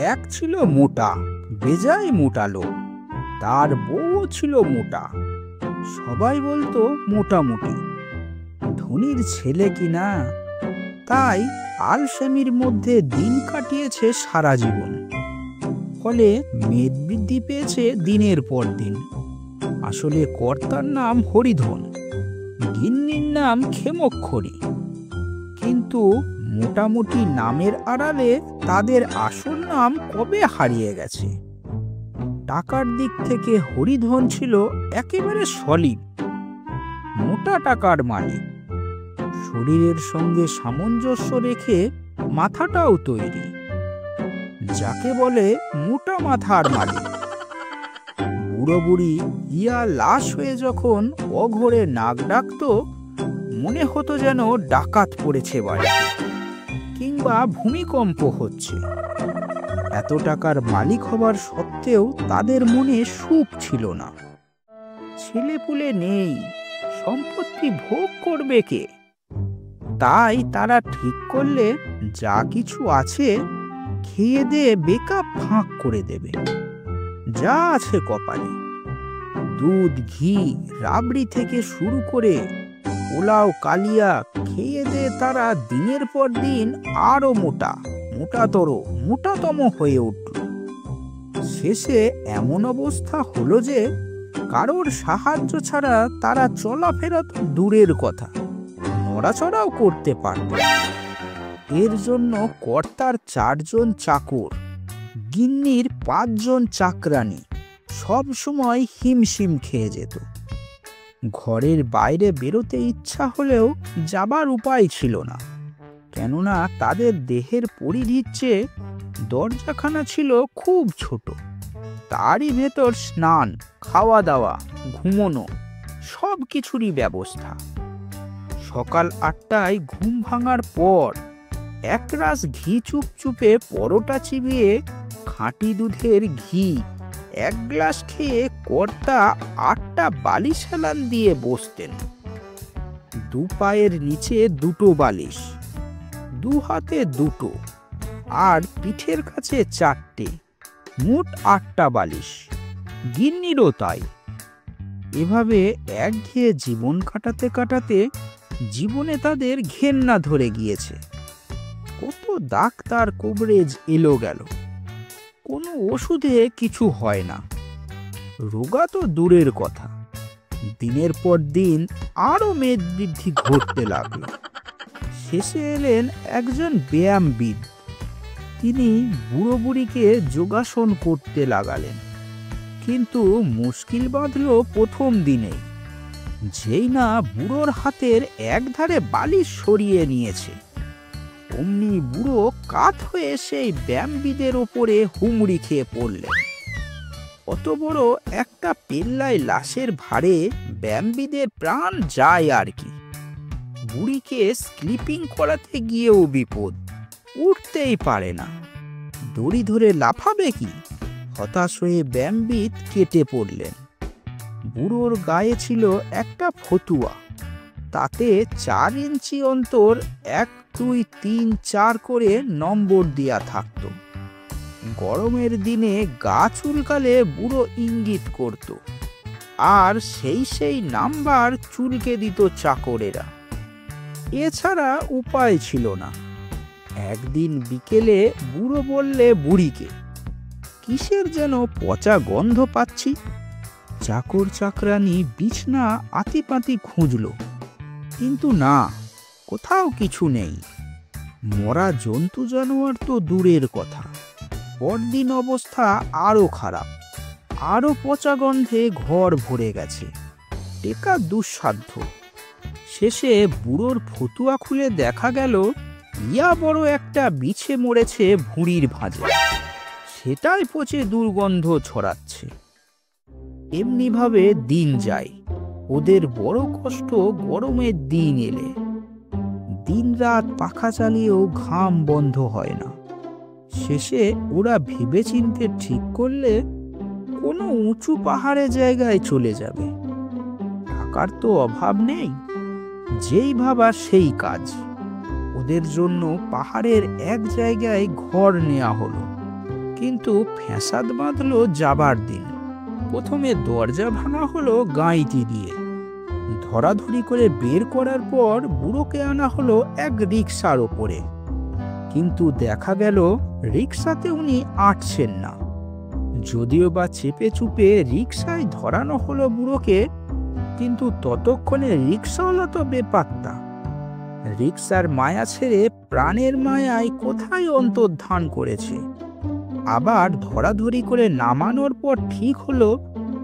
এক ছিল মোটা, বেজায় মোটা লোক। তার বউও ছিল মোটা। সবাই বলতো মোটামুটি। ধনীর ছেলে কিনা, তাই আলসেমির মধ্যে দিন কাটিয়েছে সারা জীবন। ফলে মেদ বৃদ্ধি পেয়েছে দিনের পর দিন। আসলে কর্তার নাম হরিধন, গিন্নির নাম ক্ষেমক্ষরী। কিন্তু মোটামুটি নামের আড়ালে তাদের আসল নাম কবে হারিয়ে গেছে। টাকার দিক থেকে হরিধন ছিল একেবারে সলিড, মোটা টাকার মালিক। শরীরের সঙ্গে সামঞ্জস্য রেখে মাথাটাও তৈরি, যাকে বলে মোটা মাথার মালিক। বুড়ো বুড়ি ইয়া লাশ হয়ে যখন অঘরে নাক ডাকত, মনে হতো যেন ডাকাত পড়েছে বাড়িতে, কিংবা ভূমিকম্প হচ্ছে। এত টাকার মালিক হবার সত্ত্বেও তাদের মনে সুখ ছিল না। ছেলেপুলে নেই, সম্পত্তি ভোগ করবে কে? তাই তারা ঠিক করলে যা কিছু আছে খেয়ে দিয়ে বেকাপ ফাঁক করে দেবে। যা আছে কপালে, দুধ, ঘি, রাবড়ি থেকে শুরু করে পোলাও, কালিয়া খেয়ে দিয়ে তারা দিনের পর দিন আরো মোটাতম হয়ে উঠল। শেষে এমন অবস্থা হলো যে কারোর সাহায্য ছাড়া তারা চলাফেরা তো দূরের কথা, নড়াচড়াও করতে পারত। এর জন্য কর্তার 4 জন চাকর, গিন্নির 5 জন চাকরানী সব সময় হিমশিম খেয়ে যেত। ঘরের বাইরে বেরোতে ইচ্ছা হলেও যাবার উপায় ছিল না, কেননা তাদের দেহের পরিধির চেয়ে দরজাখানা ছিল খুব ছোট। তারই ভেতর স্নান, খাওয়া দাওয়া, ঘুমোনো সব কিছুরই ব্যবস্থা। সকাল 8টায় ঘুম ভাঙার পর একরাশ ঘি চুপচুপে পরোটা চিবিয়ে খাঁটি দুধের ঘি 1 গ্লাস খেয়ে কর্তা 8টা বালিশ হেলান দিয়ে বসতেন। 2 পায়ের নিচে 2টো বালিশ, 2 হাতে 2টো, আর পিঠের কাছে 4টে, মোট 8টা বালিশ। গিন্নিরও তাই। এভাবে একঘেয়ে জীবন কাটাতে কাটাতে জীবনে তাদের ঘেন্না ধরে গিয়েছে। কত ডাক্তার কবরেজ এলো গেল, কোনো ওষুধে কিছু হয় না। রোগা তো দূরের কথা, দিনের পর দিন আরো মেদ বৃদ্ধি ঘটতে লাগলো। শেষে এলেন একজন ব্যায়ামবিদ। তিনি বুড়ো বুড়িকে যোগাসন করতে লাগালেন। কিন্তু মুশকিল বাঁধল প্রথম দিনেই। যেই না বুড়োর হাতের একধারে বালিশ সরিয়ে নিয়েছে, অমনি বুড়ো কাত হয়ে সেই ব্যায়ামবিদের ওপরে হুমড়ি খেয়ে পড়লেন। অত বড় একটা পেল্লায় লাশের ভারে ব্যায়ামবিদের প্রাণ যায় আর কি। বুড়িকে স্লিপিং করাতে গিয়েও বিপদ, উঠতেই পারে না। দড়ি ধরে লাফাবে কি? হতাশ হয়ে ব্যায়ামবিদ কেটে পড়লেন। বুড়োর গায়ে ছিল একটা ফতুয়া, তাতে 4 ইঞ্চি অন্তর 1, 2, 3, 4 করে নম্বর দেয়া থাকত। গরমের দিনে গা চুলকালে বুড়ো ইঙ্গিত করত, আর সেই নাম্বার চুলকে দিত চাকরেরা। এছাড়া উপায় ছিল না। একদিন বিকেলে বুড়ো বললে বুড়িকে, কিসের যেন পচা গন্ধ পাচ্ছি। চাকর চাকরানি বিছনা আতিপাতি খুঁজল, কিন্তু না, কোথাও কিছু নেই। মরা জন্তু জানোয়ার তো দূরের কথা, পরদিন অবস্থা আরো খারাপ। আরো পচা গন্ধে ঘর ভরে গেছে, টেকা দুঃসাধ্য। শেষে বুড়োর ফতুয়া খুলে দেখা গেল ইয়া বড় একটা বিছে মরেছে ভুঁড়ির ভাঁজে, সেটাই পচে দুর্গন্ধ ছড়াচ্ছে। এমনিভাবে দিন যায়। ওদের বড় কষ্ট গরমের দিন এলে। দিন রাত পাখা চালিয়েও ঘাম বন্ধ হয় না। শেষে ওরা ভেবেচিন্তে ঠিক করলে কোনো উঁচু পাহাড়ে জায়গায় চলে যাবে। টাকার তো অভাব নেই, যেই ভাবা সেই কাজ। ওদের জন্য পাহাড়ের এক জায়গায় ঘর নেওয়া হলো। কিন্তু ফ্যাসাদ বাঁধলো যাবার দিন। প্রথমে দরজা ভাঙা হলো গাঁইতি দিয়ে। ধরাধরি করে বের করার পর বুড়োকে আনা হলো এক রিকশার ওপরে। কিন্তু দেখা গেল রিকশাতে উনি আটছেন না। যদিও বা চেপে চুপে রিকশায় ধরানো হলো বুড়োকে, কিন্তু ততক্ষণে রিকশাওয়ালা তো বেপাত্তা। রিকশার মায়া ছেড়ে প্রাণের মায়ায় কোথায় অন্তর্ধান করেছে। আবার ধরাধরি করে নামানোর পর ঠিক হলো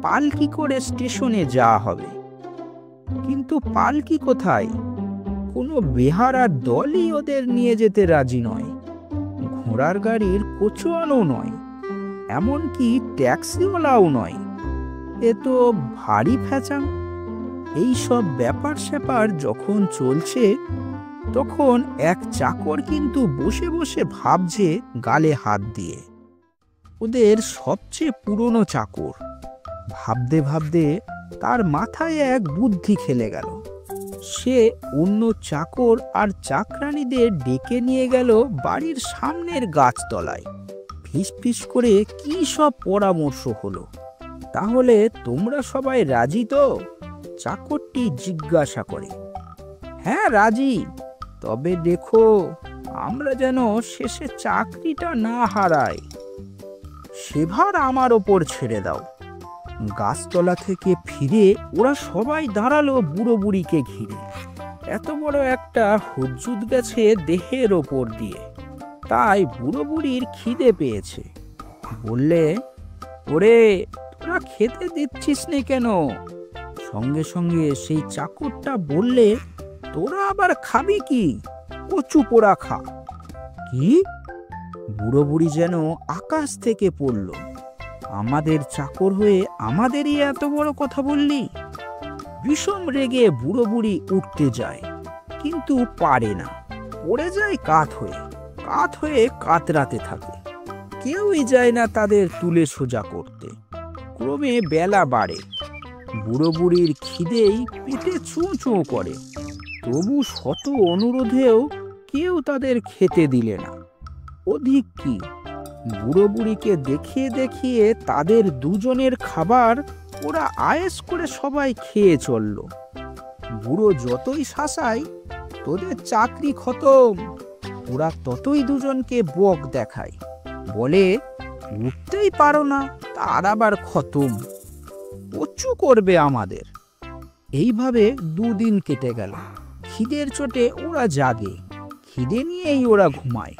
পালকি করে স্টেশনে যাওয়া হবে। কিন্তু পালকি কোথায়? কোনো বেহারার দলই ওদের নিয়ে যেতে রাজি নয়। ঘোড়ার গাড়ির কোচওয়ানও নয়, এমনকি ট্যাক্সিওয়ালাও নয়। এ তো ভারী ফ্যাচাং। এইসব ব্যাপার স্যাপার যখন চলছে, তখন এক চাকর কিন্তু বসে বসে ভাবছে গালে হাত দিয়ে। ওদের সবচেয়ে পুরনো চাকর। ভাবতে ভাবতে তার মাথায় এক বুদ্ধি খেলে গেল। সে অন্য চাকর আর চাকরানীদের ডেকে নিয়ে গেল বাড়ির সামনের গাছতলায়। ফিস ফিস করে কি সব পরামর্শ হলো। তাহলে তোমরা সবাই রাজি তো? চাকরটি জিজ্ঞাসা করে। হ্যাঁ রাজি, তবে দেখো আমরা যেন শেষে চাকরিটা না হারাই। সেভার আমার ওপর ছেড়ে দাও। গাছতলা থেকে ফিরে ওরা সবাই দাঁড়ালো বুড়ো বুড়িকে ঘিরে। এত বড় একটা হুজ্জুত গেছে দেহের ওপর দিয়ে, তাই বুড়ো বুড়ির খিদে পেয়েছে। বললে, ওরে তোরা খেতে দিচ্ছিস নে কেন? সঙ্গে সঙ্গে সেই চাকরটা বললে, তোরা আবার খাবি কি? কচু পোড়া খা। কি? বুড়ো বুড়ি যেন আকাশ থেকে পড়ল। আমাদের চাকর হয়ে আমাদেরই এত বড় কথা বললি? বিষম রেগে বুড়ো বুড়ি উঠতে যায়, কিন্তু পারে না। পড়ে যায় কাত হয়ে কাতরাতে থাকে। কেউই যায় না তাদের তুলে সোজা করতে। ক্রমে বেলা বাড়ে। বুড়ো বুড়ির খিদেই পেটে চুঁ চুঁ করে। তবু শত অনুরোধেও কেউ তাদের খেতে দিলে না। অধিক কি, বুড়ো বুড়িকে দেখিয়ে দেখিয়ে তাদের দুজনের খাবার ওরা আয়েস করে সবাই খেয়ে চলল। বুড়ো যতই শাসায়, তোদের চাকরি খতম, ওরা ততই দুজনকে বক দেখায়। বলে, উঠতেই পারো না, তার আবার খতম, কচু করবে আমাদের। এইভাবে দুদিন কেটে গেল। খিদের চোটে ওরা জাগে, খিদে নিয়েই ওরা ঘুমায়।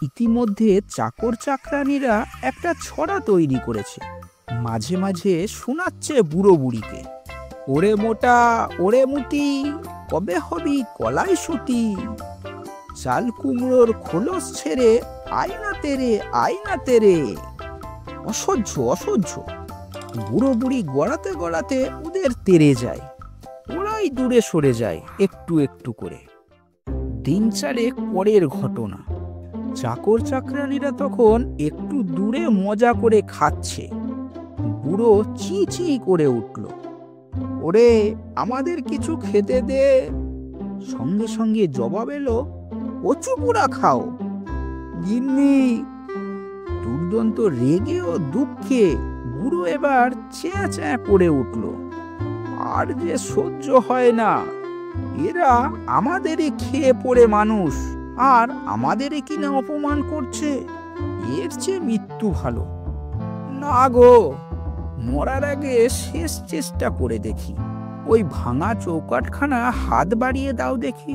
ইতিমধ্যে চাকর চাকরানীরা একটা ছড়া তৈরি করেছে। মাঝে মাঝে শোনাচ্ছে বুড়ো বুড়িকে, ওরে মোটা ওরে মুটি, কবে হবি কলাই শুটি, চাল কুমড়োর খোলস ছেড়ে আয়না তেরে। অসহ্য। বুড়ো বুড়ি গড়াতে গড়াতে ওদের তেরে যায়। ওরাই দূরে সরে যায় একটু একটু করে। দিন চারেক পরের ঘটনা। চাকর চাকরানীরা তখন একটু দূরে মজা করে খাচ্ছে। বুড়ো চি চি করে উঠল, ওরে আমাদের কিছু খেতে দে। সঙ্গে সঙ্গে জবাব এলো, কচু পোড়া খাও। গিন্নি। দুর্দান্ত রেগে ও দুঃখে বুড়ো এবার চেঁয়া চেঁয়া করে উঠল, আর যে সহ্য হয় না। এরা আমাদেরই খেয়ে পড়ে মানুষ, আর আমাদেরই কিনা অপমান করছে। এর চেয়ে মৃত্যু ভালো। না গো, মরার আগে শেষ চেষ্টা করে দেখি। ওই ভাঙা চৌকাঠখানা হাত বাড়িয়ে দাও দেখি।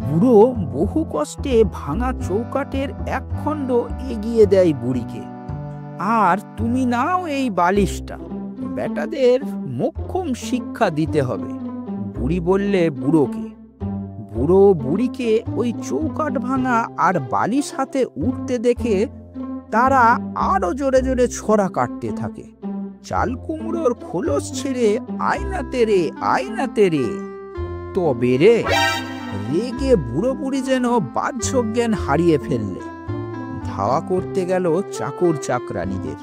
বুড়ো বহু কষ্টে ভাঙা চৌকাঠের এক খণ্ড এগিয়ে দেয় বুড়িকে। আর তুমি নাও এই বালিশটা, বেটাদের মোক্ষম শিক্ষা দিতে হবে। বুড়ি বললে বুড়োকে। বুড়ো বুড়িকে ওই চৌকাঠ ভাঙা আর বালিশ হাতে উঠতে দেখে তারা আরো জোরে জোরে ছড়া কাটতে থাকে। চাল কুমড়োর খোলস ছেড়ে আয়না তেরে। তবে রে, রেগে বুড়ো বুড়ি যেন বাহ্য জ্ঞান হারিয়ে ফেললে। ধাওয়া করতে গেল চাকর চাকরানীদের।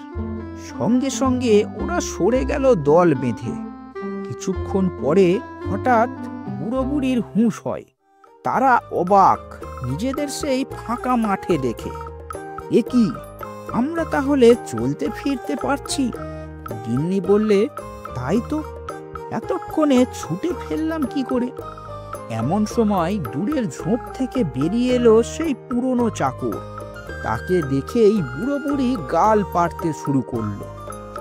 সঙ্গে সঙ্গে ওরা সরে গেল দল বেঁধে। কিছুক্ষণ পরে হঠাৎ বুড়ো বুড়ির হুঁশ হয়। তারা অবাক নিজেদের সেই ফাঁকা মাঠে দেখে। এ কি, আমরা তাহলে চলতে ফিরতে পারছি। গিন্নি বললে, তাই তো, এতক্ষণে ছুটে ফেললাম কি করে? এমন সময় দূরের ঝোপ থেকে বেরিয়ে এলো সেই পুরনো চাকর। তাকে দেখেই বুড়ো বুড়ি গাল পাড়তে শুরু করলো।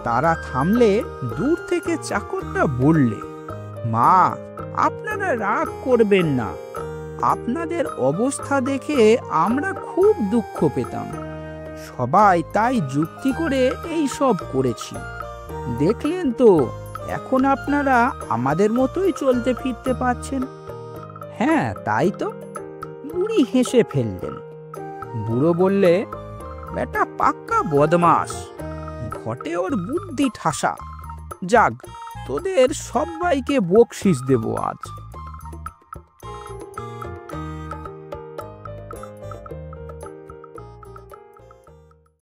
তারা থামলে দূর থেকে চাকরটা বললে, মা, আপনারা রাগ করবেন না। আপনাদের অবস্থা দেখে আমরা খুব দুঃখ পেতাম। সবাই তাই যুক্তি করে এই সব করেছি। দেখলেন তো, এখন আপনারা আমাদের মতোই চলতে ফিরতে পারছেন। হ্যাঁ, তাই তো, বুড়ি হেসে ফেললেন। বুড়ো বললে, বেটা পাক্কা বদমাস, ঘটে ওর বুদ্ধি ঠাসা। যাক, তোদের সবাইকে বকশিস দেব আজ।